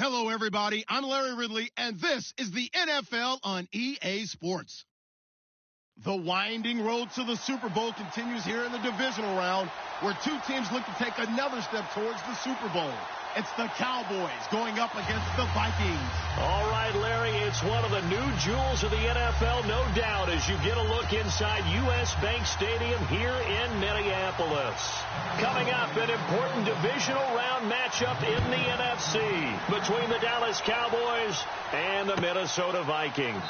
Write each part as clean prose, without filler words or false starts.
Hello, everybody. I'm Larry Ridley, and this is the NFL on EA Sports. The winding road to the Super Bowl continues here in the divisional round, where two teams look to take another step towards the Super Bowl. It's the Cowboys going up against the Vikings. All right, Larry, it's one of the new jewels of the NFL, no doubt, as you get a look inside U.S. Bank Stadium here in Minneapolis. Coming up, an important divisional round matchup in the NFC between the Dallas Cowboys and the Minnesota Vikings.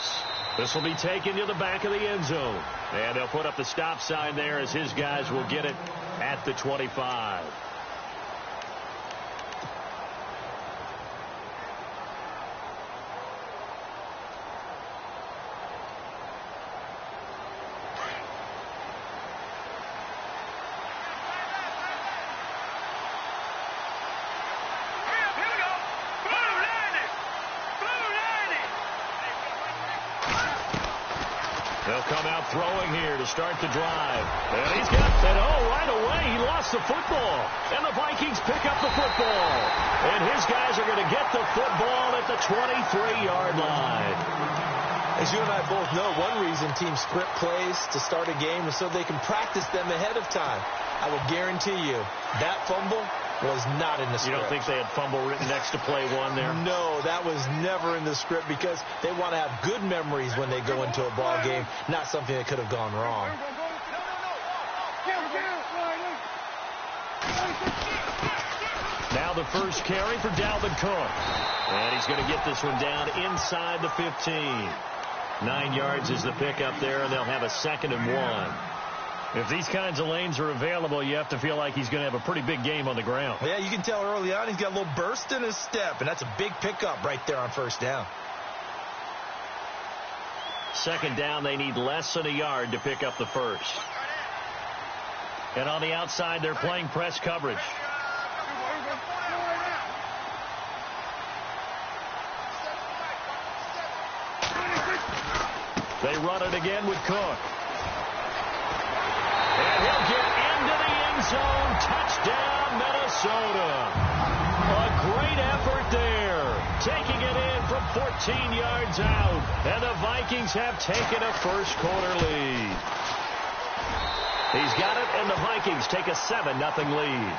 This will be taken to the back of the end zone. And they'll put up the stop sign there as his guys will get it at the 25. They'll come out throwing here to start the drive. And he's got it. Oh, right away, he lost the football. And the Vikings pick up the football. And his guys are going to get the football at the 23-yard line. As you and I both know, one reason teams script plays to start a game is so they can practice them ahead of time. I will guarantee you that fumble was not in the script. You don't think they had fumble written next to play one there? No, that was never in the script because they want to have good memories when they go into a ball game, not something that could have gone wrong. Now the first carry for Dalvin Cook. And he's going to get this one down inside the 15. 9 yards is the pickup there, and they'll have a 2nd and 1. If these kinds of lanes are available, you have to feel like he's going to have a pretty big game on the ground. Yeah, you can tell early on he's got a little burst in his step, and that's a big pickup right there on first down. 2nd down, they need less than a yard to pick up the first. And on the outside, they're playing press coverage. They run it again with Cook. And he'll get into the end zone. Touchdown, Minnesota. A great effort there. Taking it in from 14 yards out. And the Vikings have taken a first quarter lead. He's got it, and the Vikings take a 7-0 lead.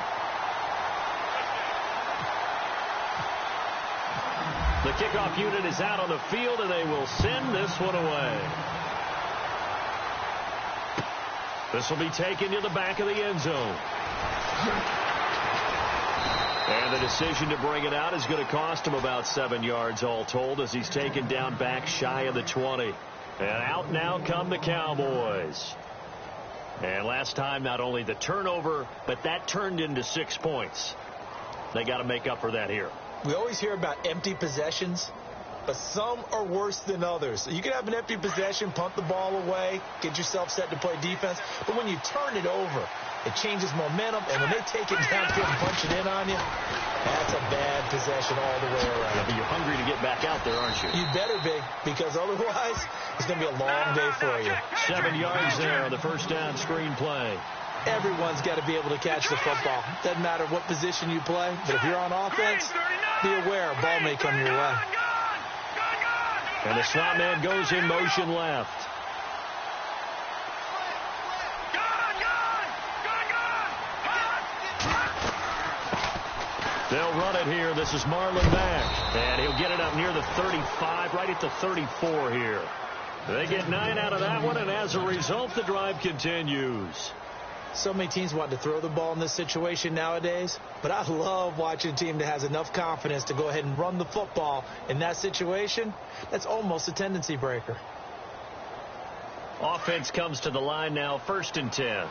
The kickoff unit is out on the field, and they will send this one away. This will be taken to the back of the end zone. And the decision to bring it out is going to cost him about 7 yards all told as he's taken down back shy of the 20. And out now come the Cowboys. And last time, not only the turnover, but that turned into 6 points. They got to make up for that here. We always hear about empty possessions, but some are worse than others. You can have an empty possession, punt the ball away, get yourself set to play defense, but when you turn it over, it changes momentum, and when they take it downfield and punch it in on you, that's a bad possession all the way around. Yeah, but you're hungry to get back out there, aren't you? You better be, because otherwise it's going to be a long day for you. 7 yards there on the first down screen play. Everyone's got to be able to catch the football. Doesn't matter what position you play, but if you're on offense, be aware a ball may come your way. And the slot man goes in motion left. They'll run it here. This is Marlon Mack. And he'll get it up near the 35, right at the 34 here. They get 9 out of that one, and as a result, the drive continues. So many teams want to throw the ball in this situation nowadays, but I love watching a team that has enough confidence to go ahead and run the football in that situation. That's almost a tendency breaker. Offense comes to the line now, 1st and 10.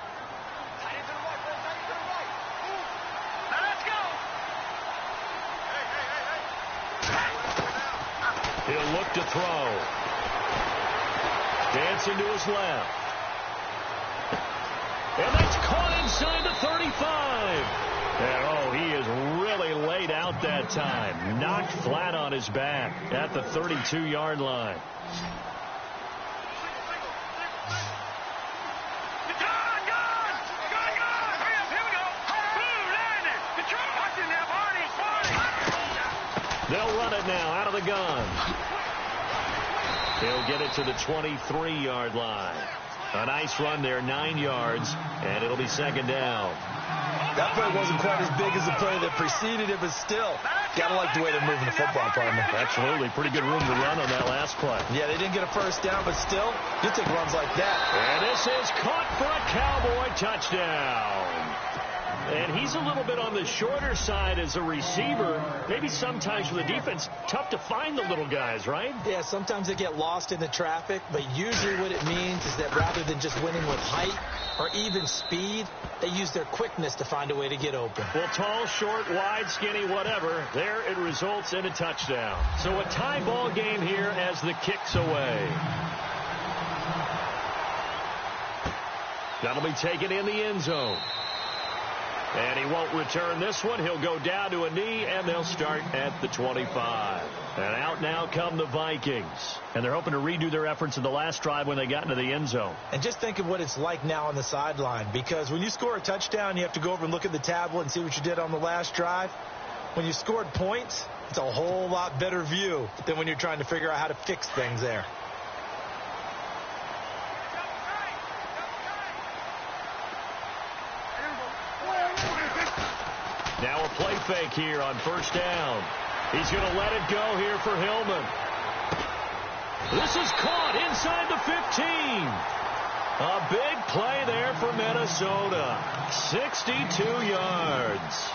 He'll look to throw. Dancing to his left. And that's caught inside the 35. And, oh, he is really laid out that time. Knocked flat on his back at the 32-yard line. They'll it now out of the gun. He'll get it to the 23-yard line. A nice run there, 9 yards, and it'll be second down. That play wasn't quite as big as the play that preceded it, but still, gotta like the way they're moving the football, partner. Absolutely. Pretty good room to run on that last play. Yeah, they didn't get a first down, but still, you'll take runs like that. And this is caught for a Cowboy touchdown. And he's a little bit on the shorter side as a receiver. Maybe sometimes for the defense, tough to find the little guys, right? Yeah, sometimes they get lost in the traffic, but usually what it means is that rather than just winning with height or even speed, they use their quickness to find a way to get open. Well, tall, short, wide, skinny, whatever, there it results in a touchdown. So a tie ball game here as the kick's away. That'll be taken in the end zone. And he won't return this one. He'll go down to a knee, and they'll start at the 25. And out now come the Vikings. And they're hoping to redo their efforts in the last drive when they got into the end zone. And just think of what it's like now on the sideline. Because when you score a touchdown, you have to go over and look at the tablet and see what you did on the last drive. When you scored points, it's a whole lot better view than when you're trying to figure out how to fix things there. Now a play fake here on first down. He's going to let it go here for Hillman. This is caught inside the 15. A big play there for Minnesota. 62 yards.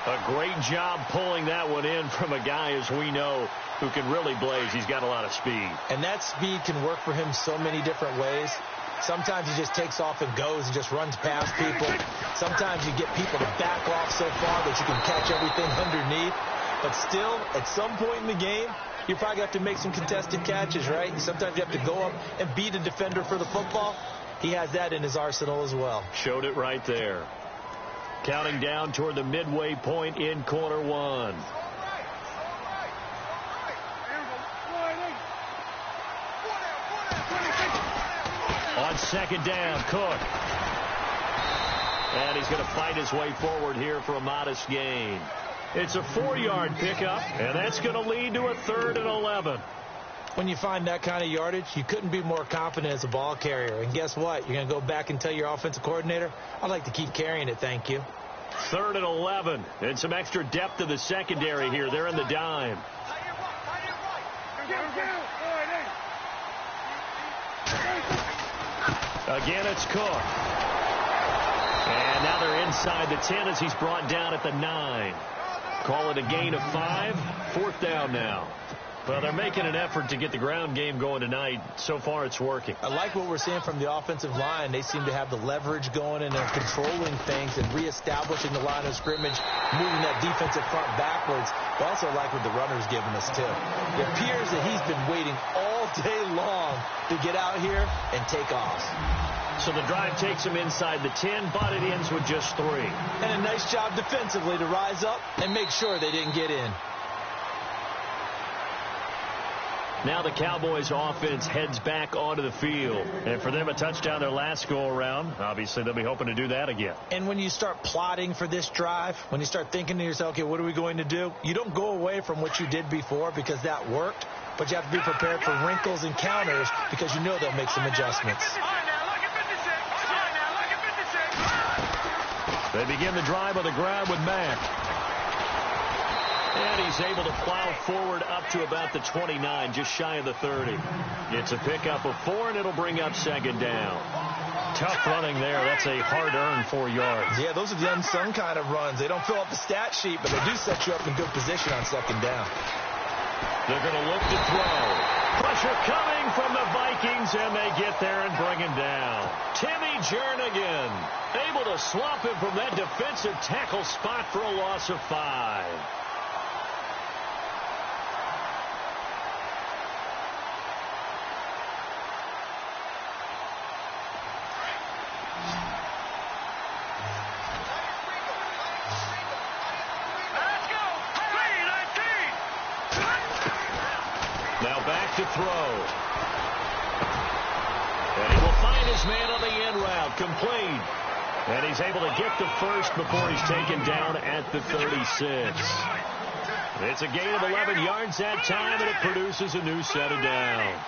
A great job pulling that one in from a guy, as we know, who can really blaze. He's got a lot of speed. And that speed can work for him so many different ways. Sometimes he just takes off and goes and just runs past people. Sometimes you get people to back off so far that you can catch everything underneath. But still, at some point in the game, you probably have to make some contested catches, right? Sometimes you have to go up and beat a defender for the football. He has that in his arsenal as well. Showed it right there. Counting down toward the midway point in quarter one. On second down, Cook. And he's going to fight his way forward here for a modest gain. It's a 4-yard pickup, and that's going to lead to a 3rd and 11. When you find that kind of yardage, you couldn't be more confident as a ball carrier. And guess what? You're going to go back and tell your offensive coordinator, I'd like to keep carrying it, thank you. 3rd and 11, and some extra depth to the secondary here. They're in the dime. Again, it's Cook. And now they're inside the 10 as he's brought down at the 9. Call it a gain of 5. 4th down now. Well, they're making an effort to get the ground game going tonight. So far, it's working. I like what we're seeing from the offensive line. They seem to have the leverage going, and they're controlling things and reestablishing the line of scrimmage, moving that defensive front backwards. But also like what the runner's giving us, too. It appears that he's been waiting all day long to get out here and take off. So the drive takes him inside the 10, but it ends with just 3. And a nice job defensively to rise up and make sure they didn't get in. Now the Cowboys offense heads back onto the field. And for them, a touchdown their last go-around. Obviously, they'll be hoping to do that again. And when you start plotting for this drive, when you start thinking to yourself, okay, what are we going to do? You don't go away from what you did before because that worked. But you have to be prepared for wrinkles and counters because you know they'll make some adjustments. They begin the drive on the ground with Mack. And he's able to plow forward up to about the 29, just shy of the 30. It's a pickup of 4, and it'll bring up second down. Tough running there. That's a hard-earned 4 yards. Yeah, those are the unsung kind of runs. They don't fill up the stat sheet, but they do set you up in good position on second down. They're going to look to throw. Pressure coming from the Vikings, and they get there and bring him down. Timmy Jernigan able to swap him from that defensive tackle spot for a loss of 5. Now back to throw. And he will find his man on the end route. Complete. And he's able to get the first before he's taken down at the 36. It's a gain of 11 yards that time, and it produces a new set of downs.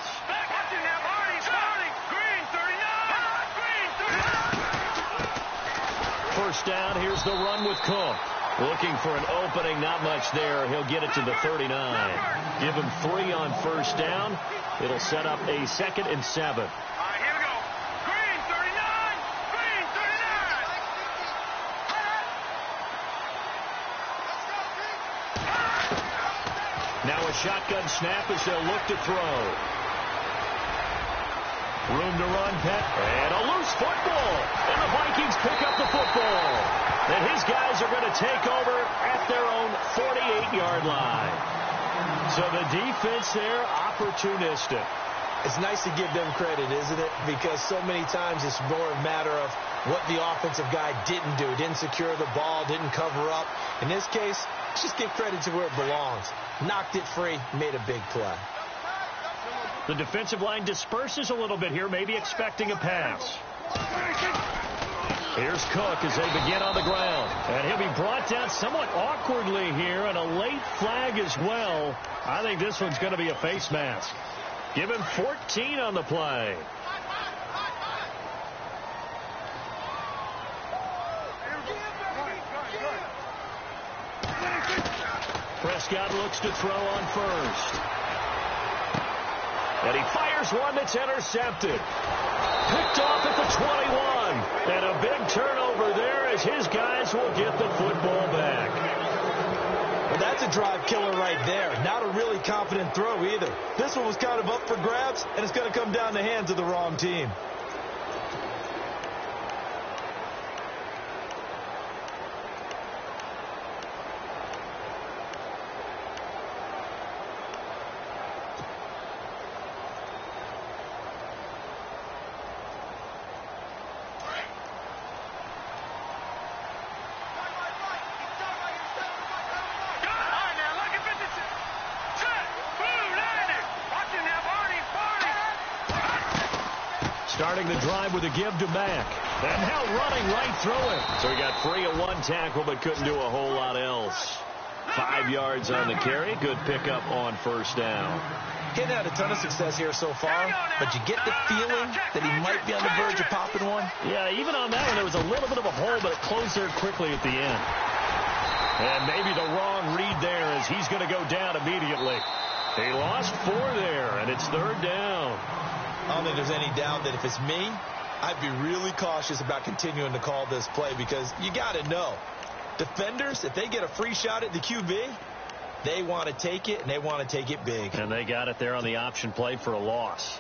First down, here's the run with Cook. Looking for an opening, not much there. He'll get it to the 39. Give him 3 on first down. It'll set up a 2nd and 7. All right, here we go. Green, 39. Green, 39. Now a shotgun snap as they'll look to throw. Room to run, Pet. And a loose football. And the Vikings pick up the football. And his guys are going to take over at their own 48-yard line. So the defense there, opportunistic. It's nice to give them credit, isn't it? Because so many times it's more a matter of what the offensive guy didn't do. Didn't secure the ball, didn't cover up. In this case, just give credit to where it belongs. Knocked it free, made a big play. The defensive line disperses a little bit here, maybe expecting a pass. Here's Cook as they begin on the ground. And he'll be brought down somewhat awkwardly here, and a late flag as well. I think this one's going to be a face mask. Give him 14 on the play. Prescott looks to throw on first. And he fires one that's intercepted. Picked off at the 21. And a big turnover there as his guys will get the football back. Well, that's a drive killer right there. Not a really confident throw either. This one was kind of up for grabs, and it's going to come down the hands of the wrong team. Starting the drive with a give to Mack. And now running right through him. So he got free of one tackle but couldn't do a whole lot else. 5 yards on the carry. Good pickup on first down. He hadn't had a ton of success here so far, but you get the feeling that he might be on the verge of popping one. Yeah, even on that one, there was a little bit of a hole, but it closed there quickly at the end. And maybe the wrong read there as he's going to go down immediately. He lost 4 there, and it's 3rd down. I don't think there's any doubt that if it's me, I'd be really cautious about continuing to call this play because you got to know, defenders, if they get a free shot at the QB, they want to take it, and they want to take it big. And they got it there on the option play for a loss.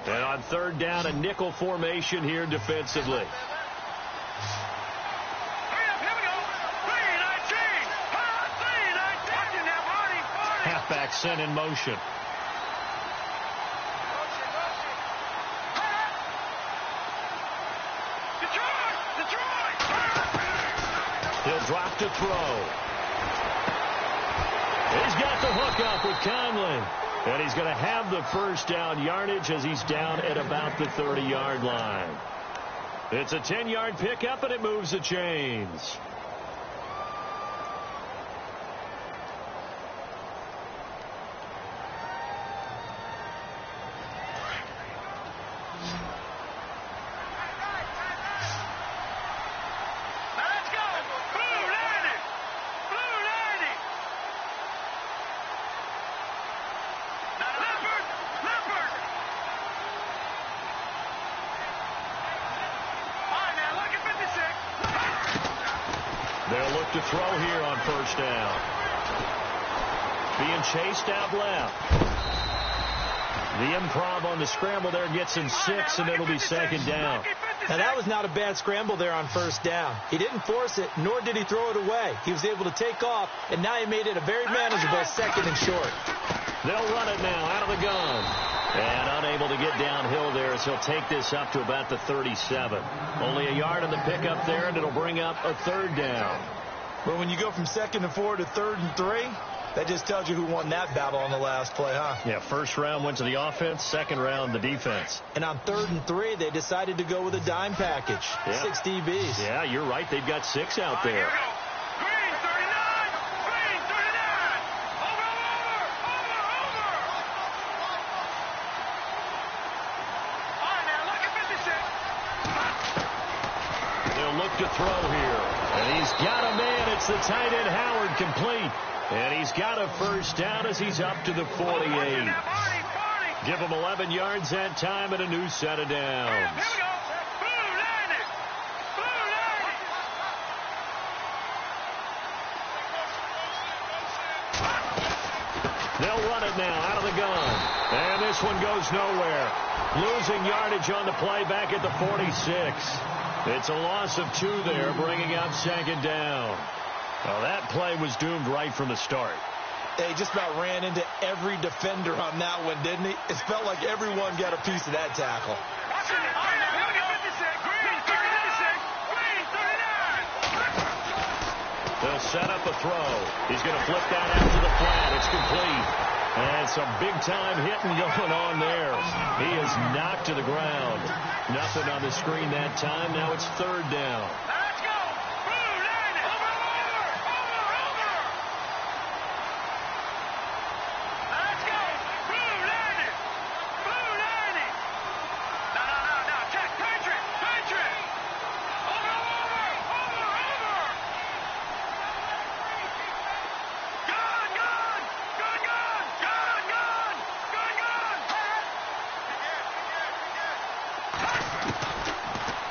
And on 3rd down, a nickel formation here defensively. Halfback sent in motion. He'll drop to throw. He's got the hook up with Conley. And he's going to have the first down yardage as he's down at about the 30-yard line. It's a 10-yard pickup, and it moves the chains. They'll look to throw here on first down. Being chased out left. The improv on the scramble there gets him 6, and it'll be 2nd down. Now, that was not a bad scramble there on first down. He didn't force it, nor did he throw it away. He was able to take off, and now he made it a very manageable 2nd and short. They'll run it now out of the gun. And unable to get downhill there as he'll take this up to about the 37. Only a yard on the pickup there, and it'll bring up a 3rd down. Well, when you go from 2nd and 4 to 3rd and 3, That just tells you who won that battle on the last play, huh? Yeah, first round went to the offense, second round the defense. And on 3rd and 3, they decided to go with a dime package. Yeah. 6 DBs. Yeah, you're right. They've got 6 out there. Green 39. Green 39. Over. All right, now look at 56. They'll look to throw here. And he's got a man. It's the tight end Howard, complete. And he's got a first down as he's up to the 48. Give him 11 yards that time and a new set of downs. Here we go. Blue line. They'll run it now out of the gun. And this one goes nowhere. Losing yardage on the play back at the 46. It's a loss of 2 there, bringing up second down. Well, that play was doomed right from the start. They just about ran into every defender on that one, didn't he? It felt like everyone got a piece of that tackle. Watch it. All right, now here we go. 56. Green 36. Green 39. They'll set up a throw. He's going to flip that out to the flat. It's complete. And some big-time hitting going on there. He is knocked to the ground. Nothing on the screen that time. Now it's 3rd down. Let's go. Blue line. Over. Let's go. Blue line. No. Check. Patriot. Over.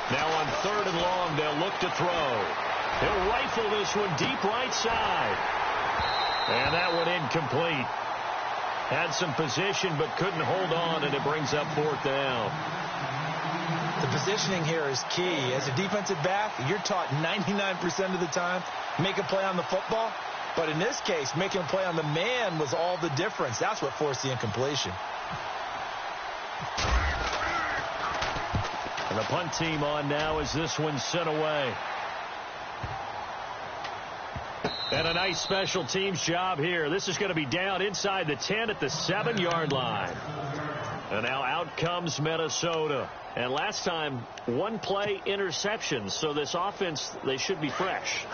Now on 3rd and long, they'll look to throw. He'll rifle this one deep right side. And that one incomplete. Had some position but couldn't hold on, and it brings up 4th down. The positioning here is key. As a defensive back, you're taught 99% of the time, make a play on the football. But in this case, making a play on the man was all the difference. That's what forced the incompletion. And the punt team on now as this one's sent away. And a nice special teams job here. This is going to be down inside the 10 at the 7-yard line. And now out comes Minnesota. And last time, 1 play interception. So this offense, they should be fresh.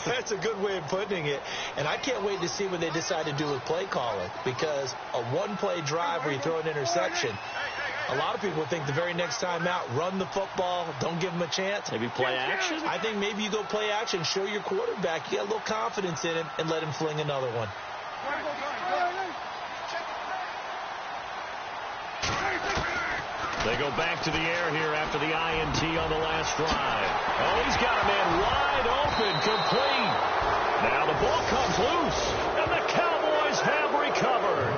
That's a good way of putting it. And I can't wait to see what they decide to do with play calling. Because a 1-play drive where you throw an interception, a lot of people think the very next time out, run the football, don't give them a chance. Maybe play action? I think maybe you go play action, show your quarterback you got a little confidence in him, and let him fling another one. They go back to the air here after the INT on the last drive. Oh, he's got a man wide open, complete. Now the ball comes loose, and the Cowboys have recovered.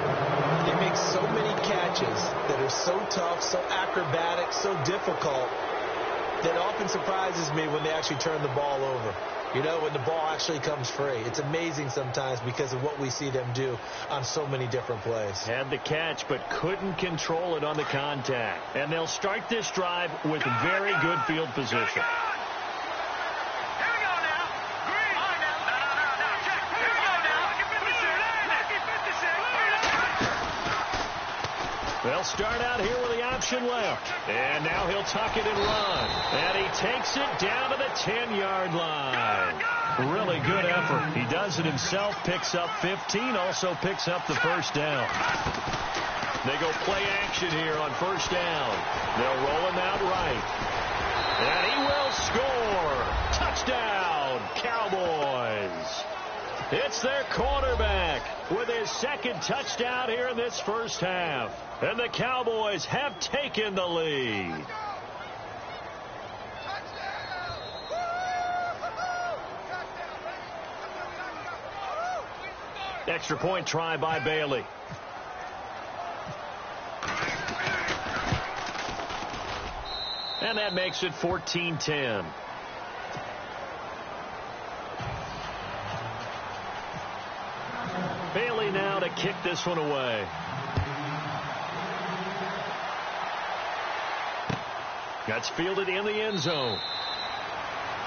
They make so many catches that are so tough, so acrobatic, so difficult, that often surprises me when they actually turn the ball over. You know, when the ball actually comes free. It's amazing sometimes because of what we see them do on so many different plays. Had the catch, but couldn't control it on the contact. And they'll start this drive with very good field position. They'll start out here with the option left. And now he'll tuck it and run. And he takes it down to the 10-yard line. Really good effort. He does it himself, picks up 15, also picks up the first down. They go play action here on first down. They'll roll him out right. And he will score. Touchdown, Cowboys. It's their quarterback with his second touchdown here in this first half. And the Cowboys have taken the lead. Extra point try by Bailey. And that makes it 14-10. Bailey now to kick this one away. That's fielded in the end zone.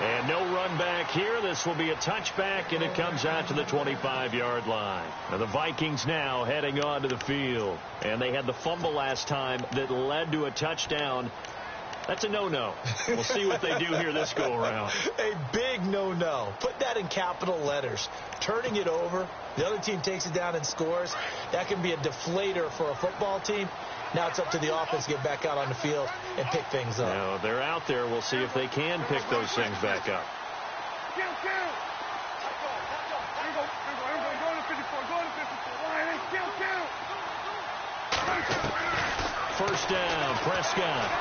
And no run back here. This will be a touchback, and it comes out to the 25-yard line. Now the Vikings now heading on to the field. And they had the fumble last time that led to a touchdown. That's a no-no. We'll see what they do here this go-around. A big no-no. Put that in capital letters. Turning it over, the other team takes it down and scores. That can be a deflator for a football team. Now it's up to the offense to get back out on the field and pick things up. Now they're out there. We'll see if they can pick those things back up. First down, Prescott.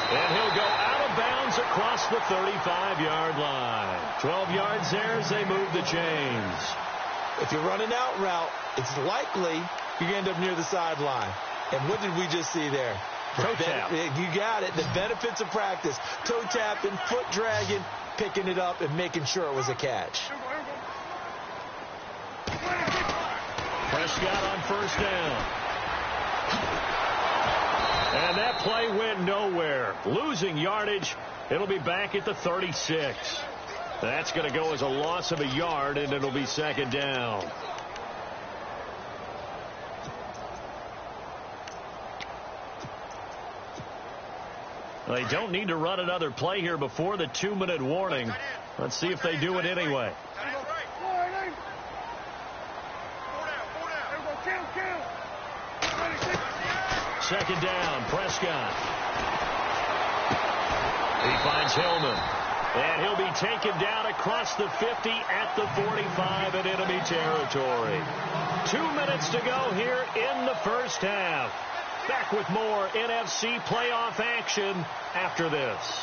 And he'll go out of bounds across the 35-yard line. 12 yards there as they move the chains. If you're running out route, it's likely you're going to end up near the sideline. And what did we just see there? Toe tap. You got it. The benefits of practice. Toe tapping, foot dragging, picking it up, and making sure it was a catch. Prescott on first down. And that play went nowhere. Losing yardage. It'll be back at the 36. That's going to go as a loss of a yard, and it'll be second down. They don't need to run another play here before the 2-minute warning. Let's see if they do it anyway. Second down, Prescott. He finds Hillman. And he'll be taken down across the 50 at the 45 in enemy territory. 2 minutes to go here in the first half. Back with more NFC playoff action after this.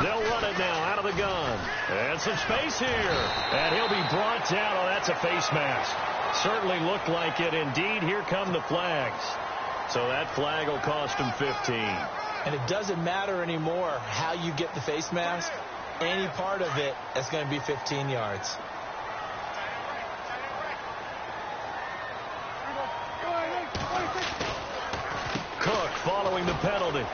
They'll run it now out of the gun. And some space here. And he'll be brought down. Oh, that's a face mask. Certainly looked like it. Indeed, here come the flags. So that flag will cost him 15. And it doesn't matter anymore how you get the face mask. Any part of it, that's going to be 15 yards. Cook following the penalty.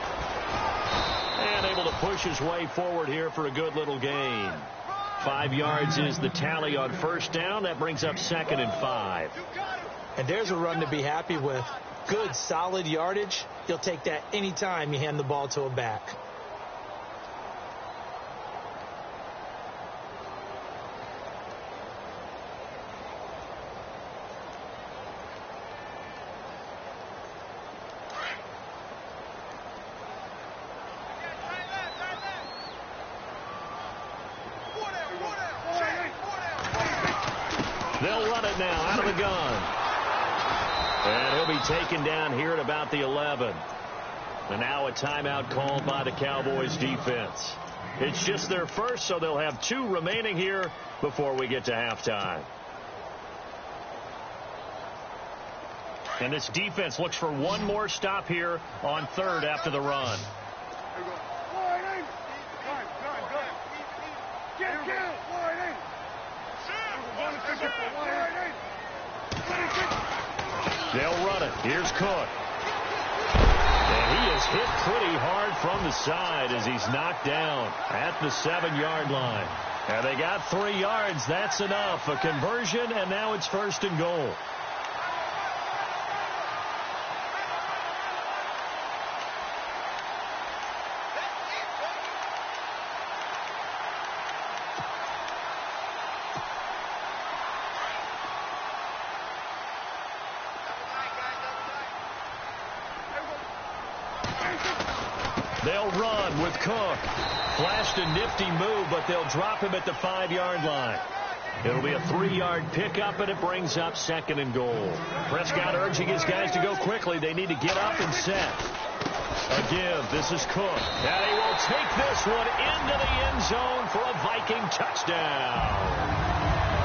And able to push his way forward here for a good little gain. 5 yards is the tally on first down. That brings up 2nd and 5. And there's a run to be happy with. Good, solid yardage. You'll take that anytime you hand the ball to a back. They'll run it now out of the gun. And he'll be taken down here at about the 11. And now a timeout called by the Cowboys defense. It's just their first, so they'll have 2 remaining here before we get to halftime. And this defense looks for one more stop here on third after the run. They'll run it. Here's Cook. And he is hit pretty hard from the side as he's knocked down at the 7-yard line. And they got 3 yards. That's enough. A conversion, and now it's 1st and goal. They'll run with Cook. Flashed a nifty move, but they'll drop him at the 5-yard line. It'll be a 3-yard pickup, and it brings up 2nd and goal. Prescott urging his guys to go quickly. They need to get up and set. Again, this is Cook. And he will take this one into the end zone for a Viking touchdown.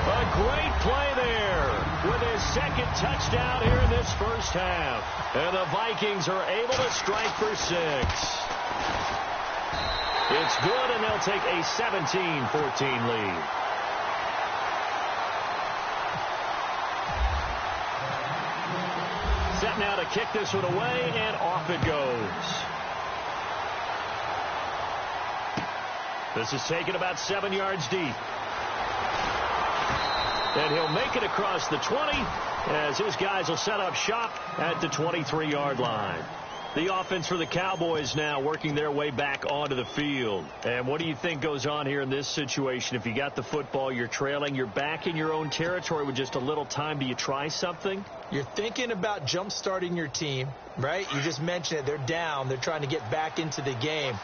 A great play there with his 2nd touchdown here in this first half. And the Vikings are able to strike for 6. It's good, and they'll take a 17-14 lead. set now to kick this one away, and off it goes. This is taken about 7 yards deep. And he'll make it across the 20 as his guys will set up shop at the 23-yard line. The offense for the Cowboys now working their way back onto the field. And what do you think goes on here in this situation? If you got the football, you're trailing, you're back in your own territory with just a little time. Do you try something? You're thinking about jump-starting your team, right? You just mentioned it. They're down. They're trying to get back into the game.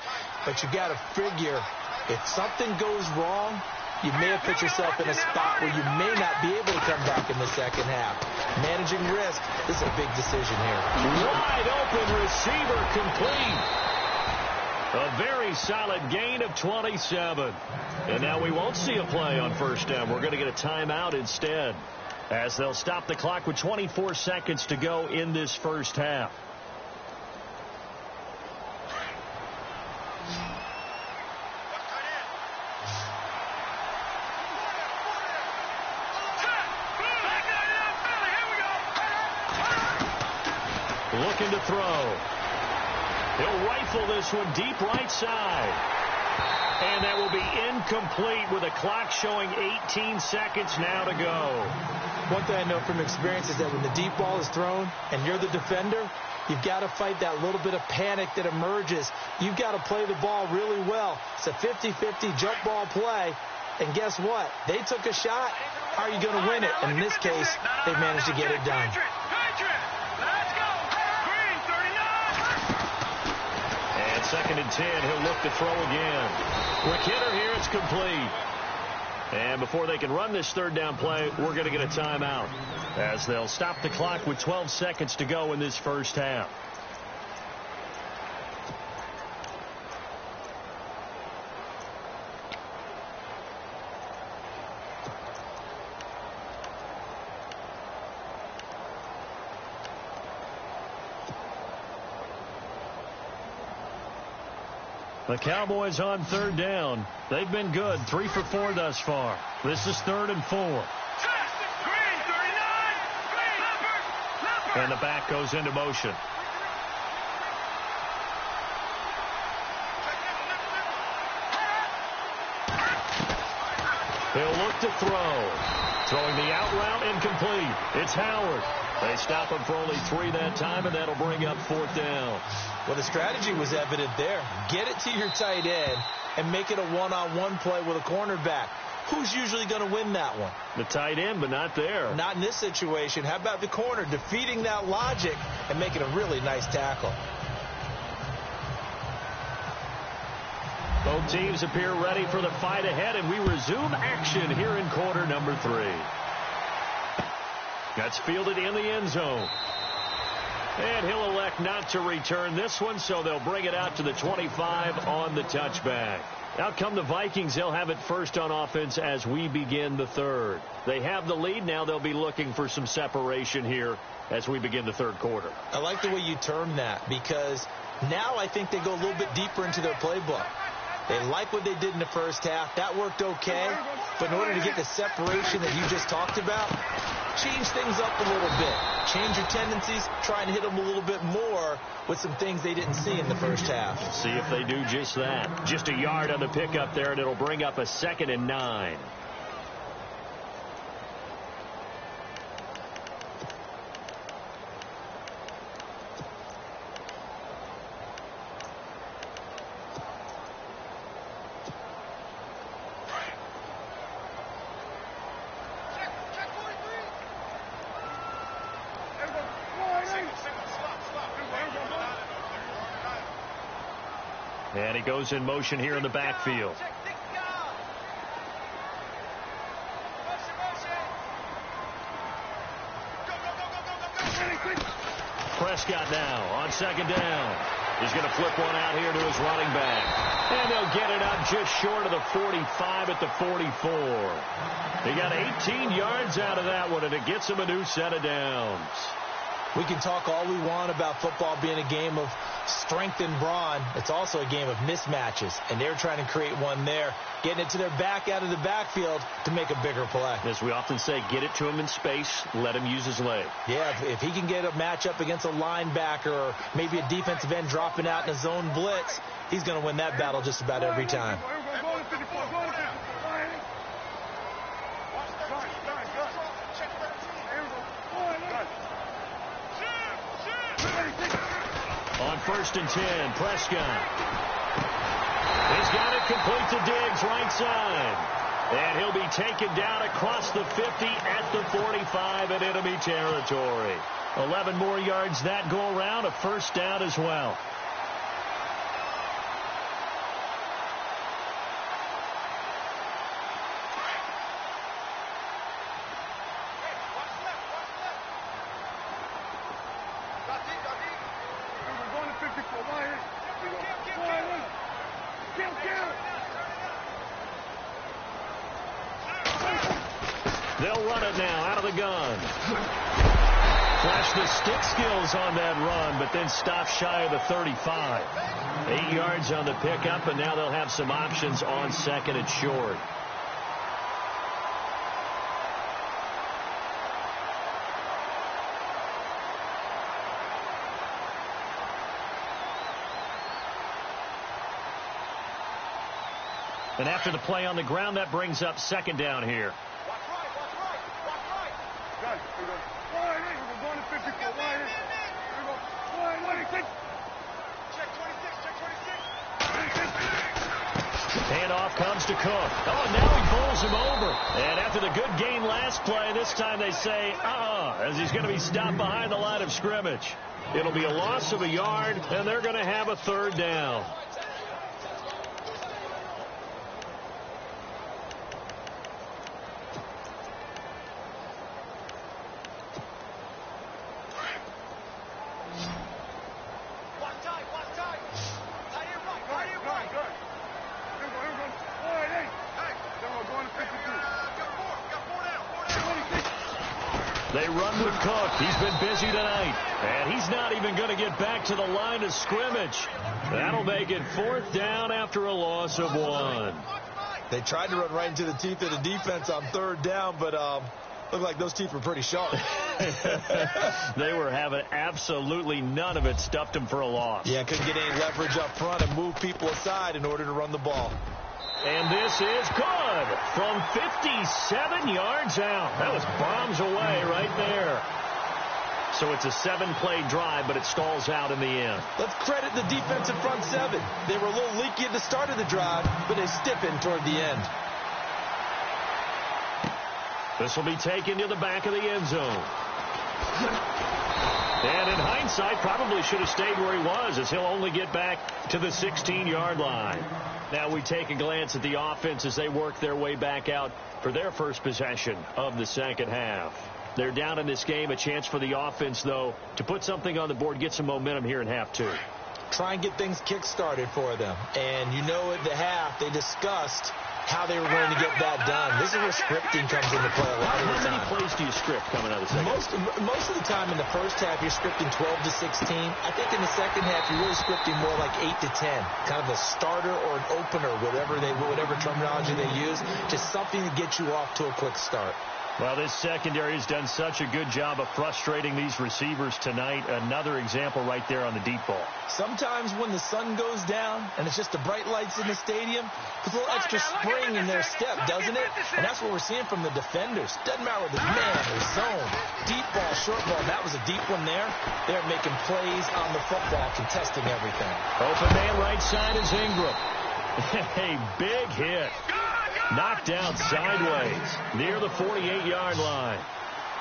But you got to figure if something goes wrong, you may have put yourself in a spot where you may not be able to come back in the second half. Managing risk, this is a big decision here. Wide open receiver complete. A very solid gain of 27. And now we won't see a play on first down. We're going to get a timeout instead, as they'll stop the clock with 24 seconds to go in this first half. Looking to throw. He'll rifle this one deep right side. And that will be incomplete with a clock showing 18 seconds now to go. One thing I know from experience is that when the deep ball is thrown and you're the defender, you've got to fight that little bit of panic that emerges. You've got to play the ball really well. It's a 50-50 jump ball play. And guess what? They took a shot. How are you going to win it? And in this case, they managed to get it done. And 2nd and 10, he'll look to throw again. Quick hitter here, it's complete. And before they can run this third down play, we're going to get a timeout, as they'll stop the clock with 12 seconds to go in this first half. The Cowboys on third down. They've been good, 3 for 4 thus far. This is 3rd and 4. And the back goes into motion. He'll look to throw. Throwing the out route, incomplete. It's Howard. They stop him for only 3 that time, and that'll bring up 4th down. Well, the strategy was evident there. Get it to your tight end and make it a one-on-one play with a cornerback. Who's usually going to win that one? The tight end, but not there. Not in this situation. How about the corner defeating that logic and making a really nice tackle? Both teams appear ready for the fight ahead, and we resume action here in quarter number 3. That's fielded in the end zone. And he'll elect not to return this one, so they'll bring it out to the 25 on the touchback. Out come the Vikings. They'll have it first on offense as we begin the third. They have the lead. Now they'll be looking for some separation here as we begin the third quarter. I like the way you term that, because now I think they go a little bit deeper into their playbook. They like what they did in the first half. That worked okay. But in order to get the separation that you just talked about, change things up a little bit. Change your tendencies. Try and hit them a little bit more with some things they didn't see in the first half. See if they do just that. Just a yard on the pickup there, and it'll bring up a 2nd and 9. And he goes in motion here in the backfield. Prescott now on 2nd down. He's going to flip one out here to his running back. And they'll get it up just short of the 45 at the 44. He got 18 yards out of that one, and it gets him a new set of downs. We can talk all we want about football being a game of strength and brawn. It's also a game of mismatches, and they're trying to create one there, getting it to their back out of the backfield to make a bigger play. As we often say, get it to him in space, let him use his leg. Yeah, if he can get a matchup against a linebacker or maybe a defensive end dropping out in a zone blitz, he's going to win that battle just about every time. On 1st and 10, Prescott. He's got it complete to Diggs, right side. And he'll be taken down across the 50 at the 45 in enemy territory. 11 more yards that go around, a first down as well. They'll run it now out of the gun. Flash the stick skills on that run, but then stop shy of the 35. 8 yards on the pickup, and now they'll have some options on 2nd and short. And after the play on the ground, that brings up 2nd down here. Watch right. Guys, here we go. We're going to 54. Here we go. Check 26. Handoff comes to Cook. Oh, now he bowls him over. And after the good gain last play, this time they say, as he's going to be stopped behind the line of scrimmage. It'll be a loss of a yard, and they're going to have a 3rd down. They run with Cook. He's been busy tonight. And he's not even going to get back to the line of scrimmage. That'll make it 4th down after a loss of 1. They tried to run right into the teeth of the defense on 3rd down, but looked like those teeth were pretty sharp. They were having absolutely none of it. Stuffed them for a loss. Yeah, couldn't get any leverage up front and move people aside in order to run the ball. And this is good from 57 yards out. That was bombs away right there. So it's a 7-play drive, but it stalls out in the end. Let's credit the defensive front 7. They were a little leaky at the start of the drive, but they stiffened toward the end. This will be taken to the back of the end zone. And in hindsight, probably should have stayed where he was, as he'll only get back to the 16-yard line. Now we take a glance at the offense as they work their way back out for their first possession of the 2nd half. They're down in this game. A chance for the offense, though, to put something on the board, get some momentum here in half 2. Try and get things kick-started for them. And you know at the half, they discussed how they were going to get that done. This is where scripting comes into play a lot of the time. How many plays do you script coming out of the second? Most of the time in the first half, you're scripting 12 to 16. I think in the second half, you're really scripting more like 8 to 10. Kind of a starter or an opener, whatever terminology they use, just something to get you off to a quick start. Well, this secondary has done such a good job of frustrating these receivers tonight. Another example right there on the deep ball. Sometimes when the sun goes down and it's just the bright lights in the stadium, puts a little extra spring in their step, doesn't it? And that's what we're seeing from the defenders. Doesn't matter whether it's man or zone, deep ball, short ball. That was a deep one there. They're making plays on the football, contesting everything. Open man right side is Ingram. A big hit. Knocked down sideways near the 48-yard line.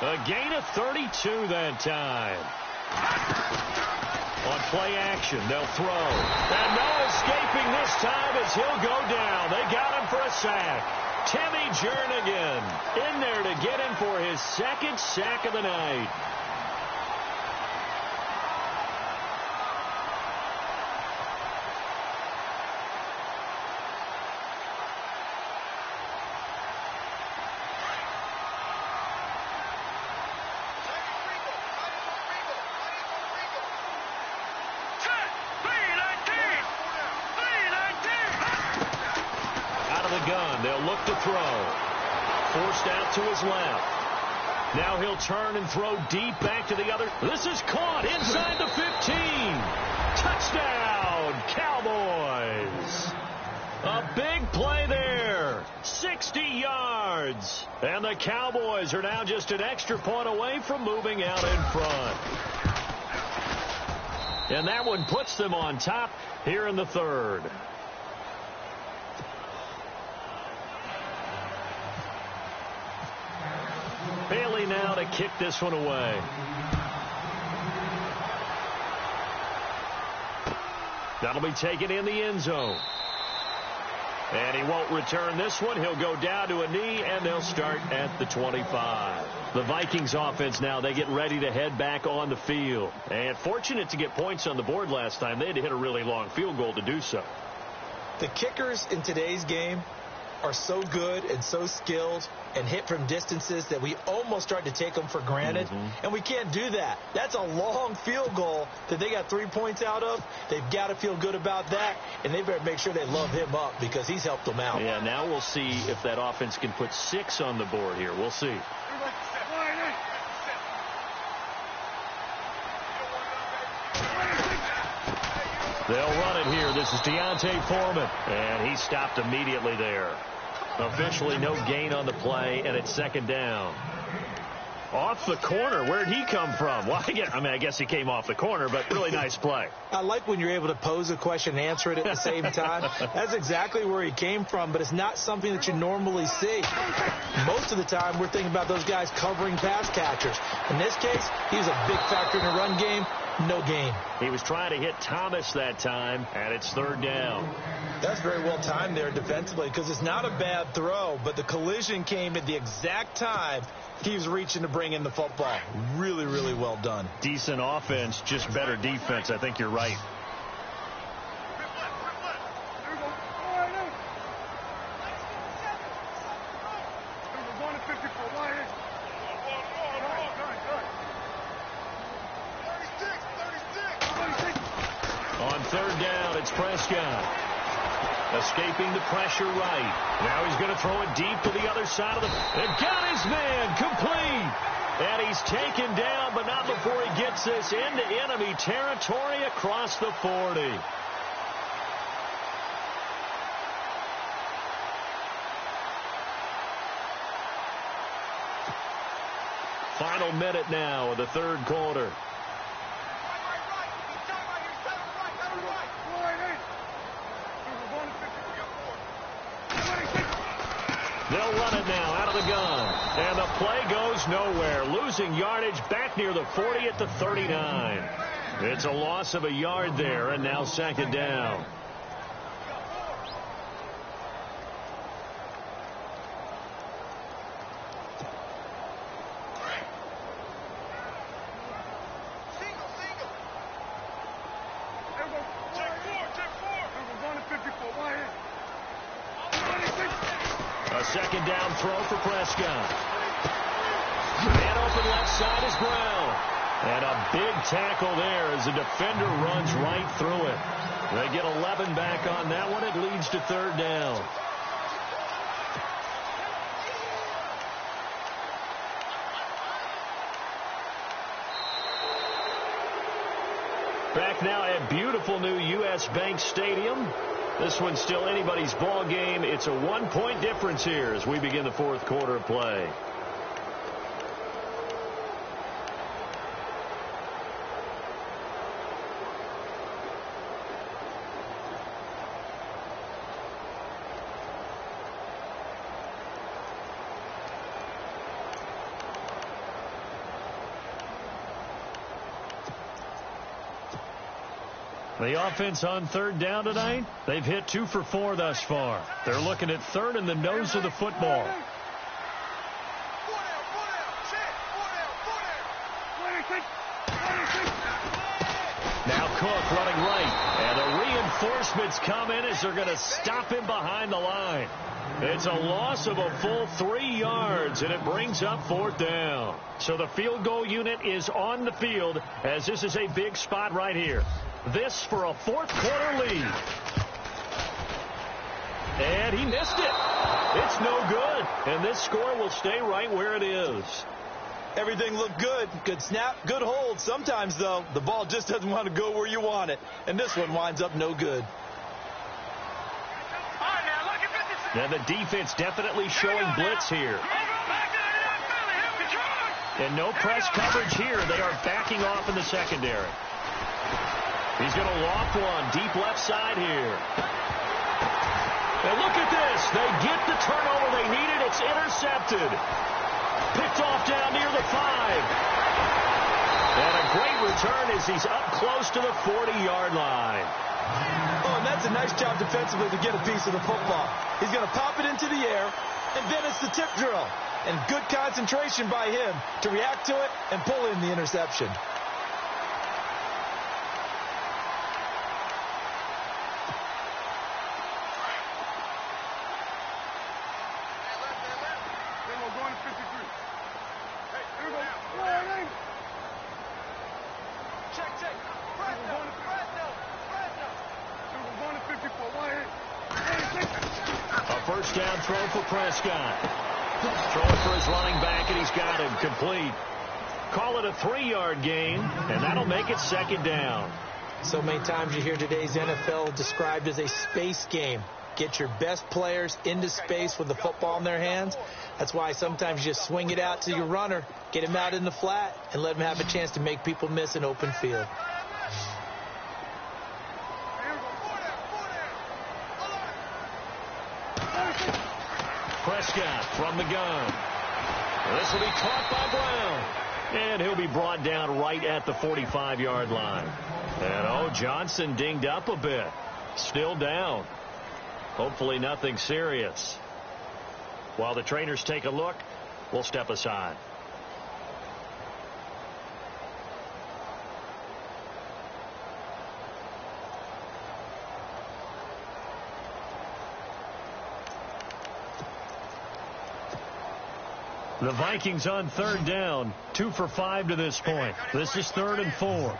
A gain of 32 that time. On play action, they'll throw. And no escaping this time as he'll go down. They got him for a sack. Timmy Jernigan in there to get him for his 2nd sack of the night. gun. They'll look to throw. Forced out to his left. Now he'll turn and throw deep back to the other. This is caught inside the 15. Touchdown, Cowboys. A big play there. 60 yards. And the Cowboys are now just an extra point away from moving out in front. And that one puts them on top here in the third. Bailey now to kick this one away. That'll be taken in the end zone. And he won't return this one. He'll go down to a knee, and they'll start at the 25. The Vikings offense now, they get ready to head back on the field. And fortunate to get points on the board last time. They had to hit a really long field goal to do so. The kickers in today's game are so good and so skilled and hit from distances that we almost start to take them for granted. And we can't do that. That's a long field goal that they got 3 points out of. They've got to feel good about that, and they better make sure they love him up because he's helped them out. Yeah, now we'll see if that offense can put 6 on the board here. We'll see. They'll run it here. This is Deontay Foreman, and he stopped immediately there. Officially no gain on the play, and it's second down. Off the corner. Where'd he come from? Well, I guess he came off the corner, but really nice play. I like when you're able to pose a question and answer it at the same time. That's exactly where he came from, but it's not something that you normally see. Most of the time, we're thinking about those guys covering pass catchers. In this case, he was a big factor in the run game. No gain. He was trying to hit Thomas that time, and it's third down. That's very well timed there defensively because it's not a bad throw, but the collision came at the exact time he was reaching to bring in the football. Really, really well done. Decent offense, just better defense. I think you're right. On third down, it's Prescott. Escaping the pressure right. Now he's going to throw it deep to the other side of the... And got his man complete. And he's taken down, but not before he gets this into enemy territory across the 40. Final minute now of the third quarter. They'll run it now out of the gun. And the play goes nowhere. Losing yardage back near the 40 at the 39. It's a loss of a yard there, and now second down. Second down throw for Prescott. Man open left side is Brown. And a big tackle there as the defender runs right through it. They get 11 back on that one. It leads to third down. Back now at beautiful new U.S. Bank Stadium. This one's still anybody's ball game. It's a 1-point difference here as we begin the fourth quarter of play. The offense on third down tonight, they've hit 2 for 4 thus far. They're looking at third in the nose of the football. Now Cook running right. And the reinforcements come in as they're going to stop him behind the line. It's a loss of a full 3 yards, and it brings up fourth down. So the field goal unit is on the field as this is a big spot right here. This for a fourth quarter lead. And he missed it. It's no good, and this score will stay right where it is. Everything looked good. Good snap, good hold. Sometimes, though, the ball just doesn't want to go where you want it, and this one winds up no good. And the defense definitely showing blitz here. And no press coverage here. They are backing off in the secondary. He's going to loft one deep left side here. And look at this. They get the turnover they needed. It's intercepted. Picked off down near the 5. And a great return as he's up close to the 40-yard line. Oh, and that's a nice job defensively to get a piece of the football. He's going to pop it into the air, and then it's the tip drill. And good concentration by him to react to it and pull in the interception. First down throw for Prescott. Throwing for his running back, and he's got him complete. Call it a 3-yard gain, and that'll make it second down. So many times you hear today's NFL described as a space game. Get your best players into space with the football in their hands. That's why sometimes you just swing it out to your runner, get him out in the flat, and let him have a chance to make people miss an open field. Prescott from the gun. This will be caught by Brown. And he'll be brought down right at the 45-yard line. And, Johnson dinged up a bit. Still down. Hopefully nothing serious. While the trainers take a look, we'll step aside. The Vikings on third down, 2 for 5 to this point. This is 3rd and 4.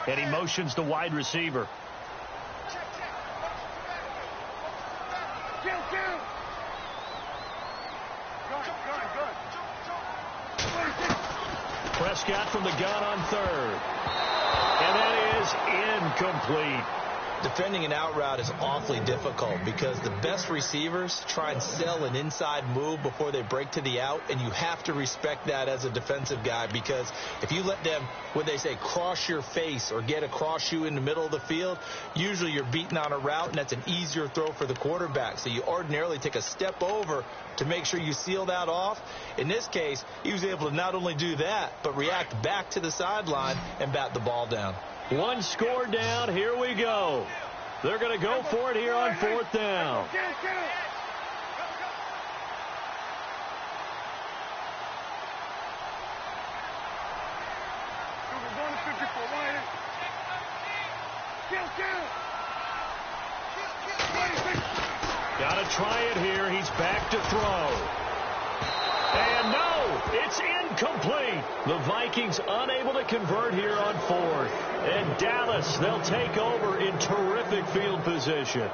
And he motions the wide receiver. Prescott from the gun on 3rd. And that is incomplete. Defending an out route is awfully difficult because the best receivers try and sell an inside move before they break to the out, and you have to respect that as a defensive guy, because if you let them, when they say cross your face or get across you in the middle of the field, usually you're beaten on a route, and that's an easier throw for the quarterback. So you ordinarily take a step over to make sure you seal that off. In this case, he was able to not only do that, but react back to the sideline and bat the ball down. One score down. Here we go. They're going to go for it here on 4th down. Got to try it here. He's back to throw. And no, it's incomplete. The Vikings unable to convert here on 4th. And Dallas, they'll take over in terrific field position.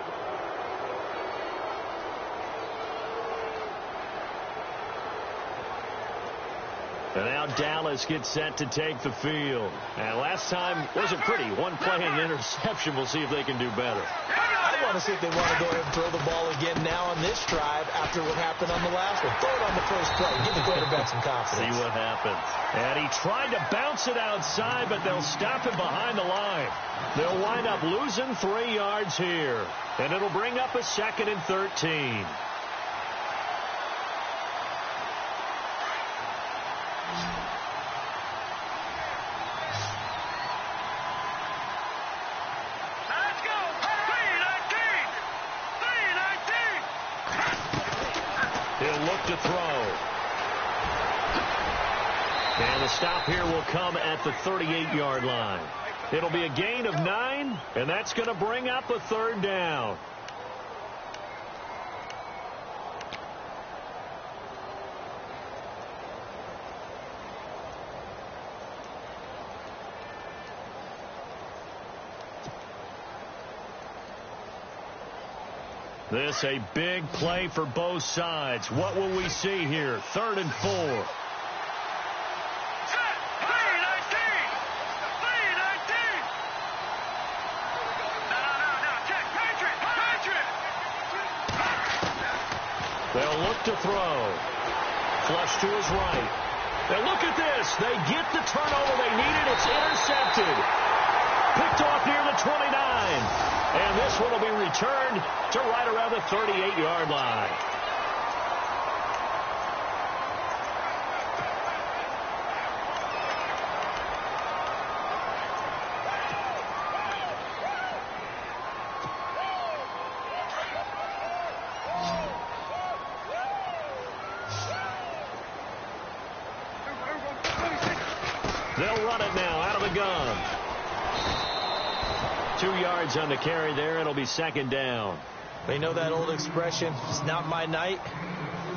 And now Dallas gets set to take the field. And last time wasn't pretty. One play and interception. We'll see if they can do better. I want to see if they want to go ahead and throw the ball again now on this drive after what happened on the last one. Throw it on the first play. Give the quarterback some confidence. See what happens. And he tried to bounce it outside, but they'll stop him behind the line. They'll wind up losing 3 yards here. And it'll bring up a 2nd and 13. To throw. And the stop here will come at the 38-yard line. It'll be a gain of 9, and that's going to bring up a 3rd down. This a big play for both sides. What will we see here? 3rd and 4. They'll look to throw. Flush to his right. Now look at this. They get the turnover they needed. It's intercepted. Picked off near the 29. And this one will be returned to right around the 38-yard line. They'll run it now out of the gun. 2 yards on the carry there. It'll be 2nd down. They know that old expression, it's not my night.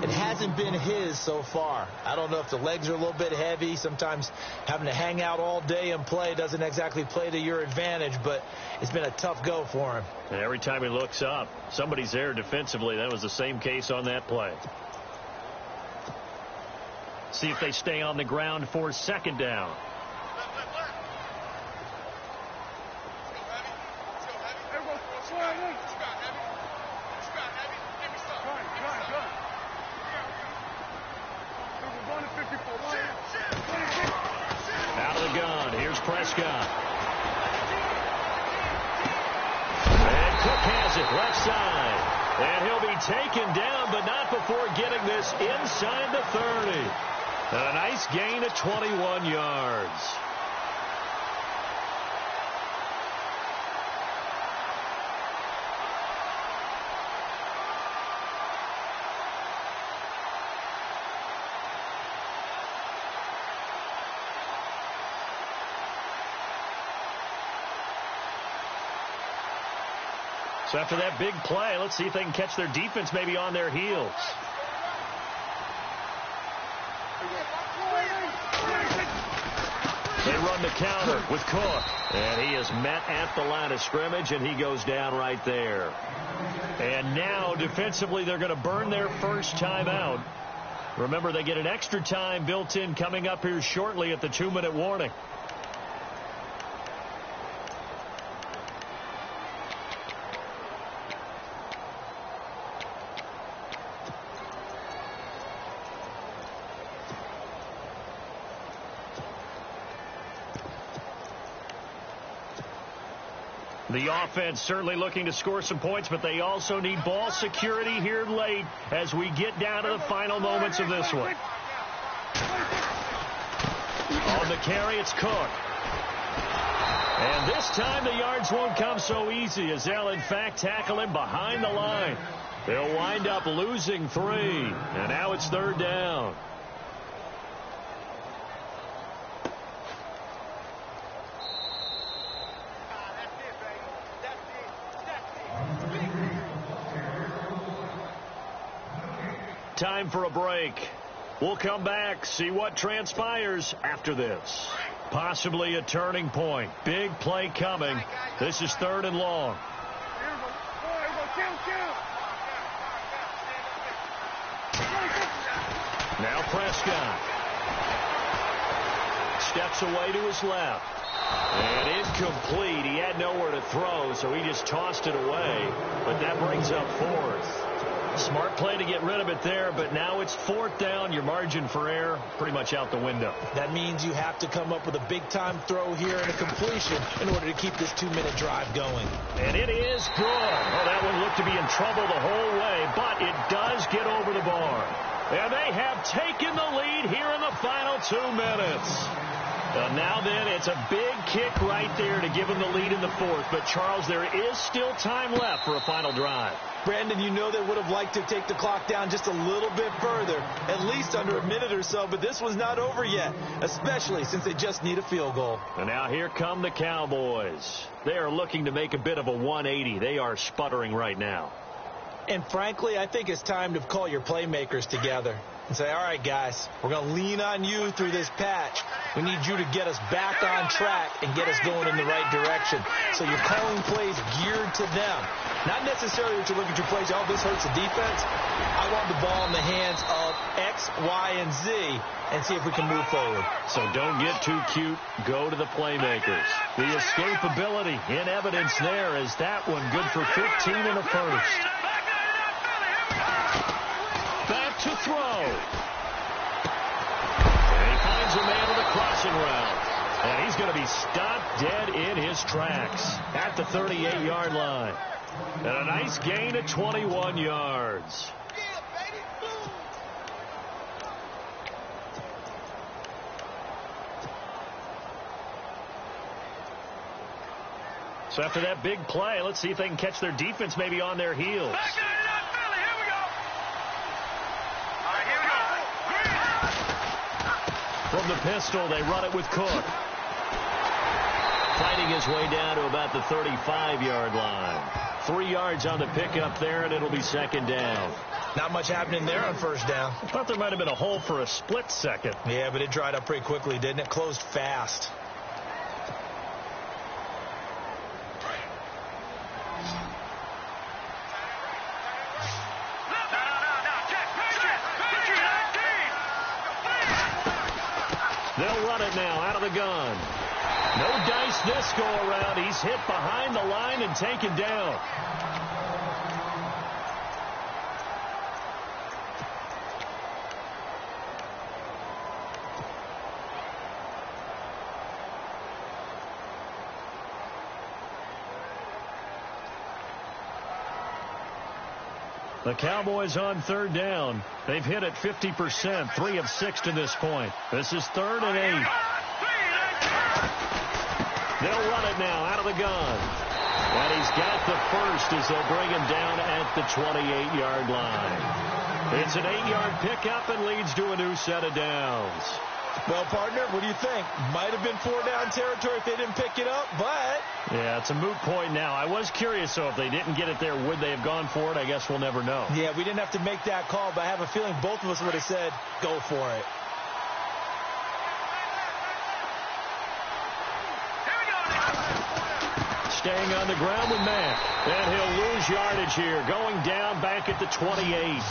It hasn't been his so far. I don't know if the legs are a little bit heavy. Sometimes having to hang out all day and play doesn't exactly play to your advantage, but it's been a tough go for him. And every time he looks up, somebody's there defensively. That was the same case on that play. See if they stay on the ground for 2nd down. Out of the gun. Here's Prescott. And Cook has it left side. And he'll be taken down, but not before getting this inside the 30. And a nice gain of 21 yards. So after that big play, let's see if they can catch their defense maybe on their heels. They run the counter with Cook. And he is met at the line of scrimmage, and he goes down right there. And now, defensively, they're going to burn their first timeout. Remember, they get an extra time built in coming up here shortly at the 2-minute warning. The offense certainly looking to score some points, but they also need ball security here late as we get down to the final moments of this one. On the carry, it's Cook. And this time the yards won't come so easy as they'll, in fact, tackle him behind the line. They'll wind up losing 3, and now it's 3rd down. Time for a break. We'll come back, see what transpires after this. Possibly a turning point. Big play coming. This is 3rd and long. Now Prescott. Steps away to his left. And incomplete. He had nowhere to throw, so he just tossed it away. But that brings up 4th. Smart play to get rid of it there, but now it's 4th down. Your margin for error pretty much out the window. That means you have to come up with a big-time throw here and a completion in order to keep this 2-minute drive going. And it is good. Oh, that one looked to be in trouble the whole way, but it does get over the bar. And they have taken the lead here in the final 2 minutes. And now then, it's a big kick right there to give them the lead in the 4th. But, Charles, there is still time left for a final drive. Brandon, you know they would have liked to take the clock down just a little bit further, at least under a minute or so, but this one's not over yet, especially since they just need a field goal. And now here come the Cowboys. They are looking to make a bit of a 180. They are sputtering right now. And frankly, I think it's time to call your playmakers together and say, all right, guys, we're going to lean on you through this patch. We need you to get us back on track and get us going in the right direction. So you're calling plays geared to them. Not necessarily that you look at your plays, oh, this hurts the defense. I want the ball in the hands of X, Y, and Z and see if we can move forward. So don't get too cute. Go to the playmakers. The escapability in evidence there is that one good for 15 in the first. Back to throw. And he finds a man on the crossing route. And he's going to be stopped dead in his tracks at the 38-yard line. And a nice gain of 21 yards. So after that big play, let's see if they can catch their defense maybe on their heels. From the pistol, they run it with Cook. Fighting his way down to about the 35-yard line. 3 yards on the pickup there, and it'll be second down. Not much happening there on first down. I thought there might have been a hole for a split second. Yeah, but it dried up pretty quickly, didn't it? Closed fast. They'll run it now out of the gun. No dice this go around. He's hit behind the line and taken down. The Cowboys on third down. They've hit it 50%, 3 of 6 to this point. This is 3rd and 8. They'll run it now out of the gun. And he's got the first as they'll bring him down at the 28-yard line. It's an 8-yard pickup and leads to a new set of downs. Well, partner, what do you think? Might have been 4-down territory if they didn't pick it up, but... Yeah, it's a moot point now. I was curious, so if they didn't get it there, would they have gone for it? I guess we'll never know. Yeah, we didn't have to make that call, but I have a feeling both of us would have said, go for it. Staying on the ground with Mack. And he'll lose yardage here. Going down back at the 28.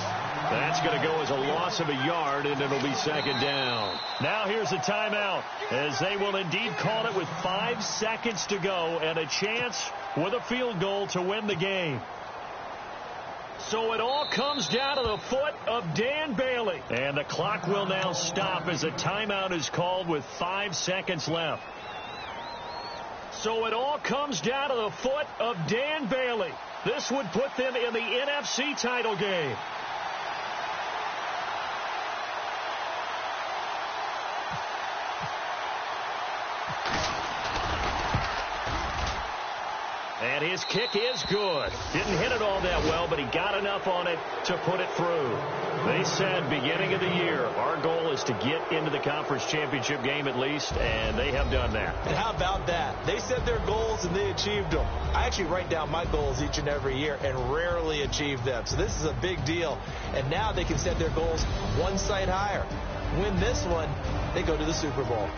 That's going to go as a loss of a yard, and it'll be second down. Now here's a timeout, as they will indeed call it with 5 seconds to go and a chance with a field goal to win the game. So it all comes down to the foot of Dan Bailey. And the clock will now stop as a timeout is called with 5 seconds left. So it all comes down to the foot of Dan Bailey. This would put them in the NFC title game. And his kick is good. Didn't hit it all that well, but he got enough on it to put it through. They said beginning of the year, our goal is to get into the conference championship game at least, and they have done that. And how about that? They set their goals and they achieved them. I actually write down my goals each and every year and rarely achieve them. So this is a big deal. And now they can set their goals one site higher. Win this one, they go to the Super Bowl.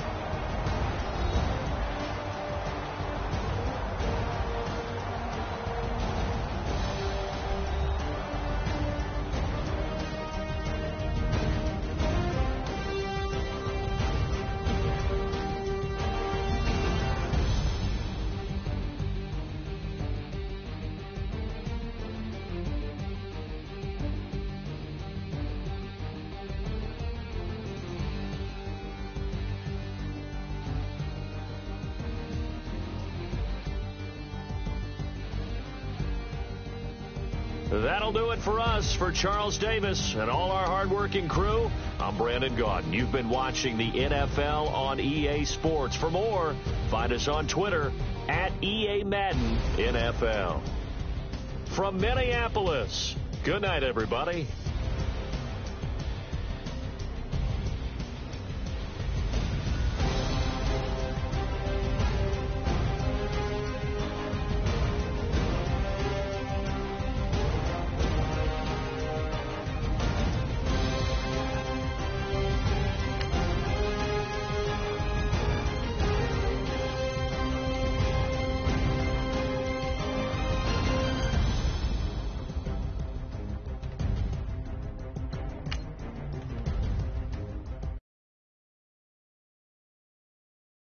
That'll do it for us. For Charles Davis and all our hardworking crew, I'm Brandon Gaudin. You've been watching the NFL on EA Sports. For more, find us on Twitter at EA Madden NFL. From Minneapolis, good night, everybody.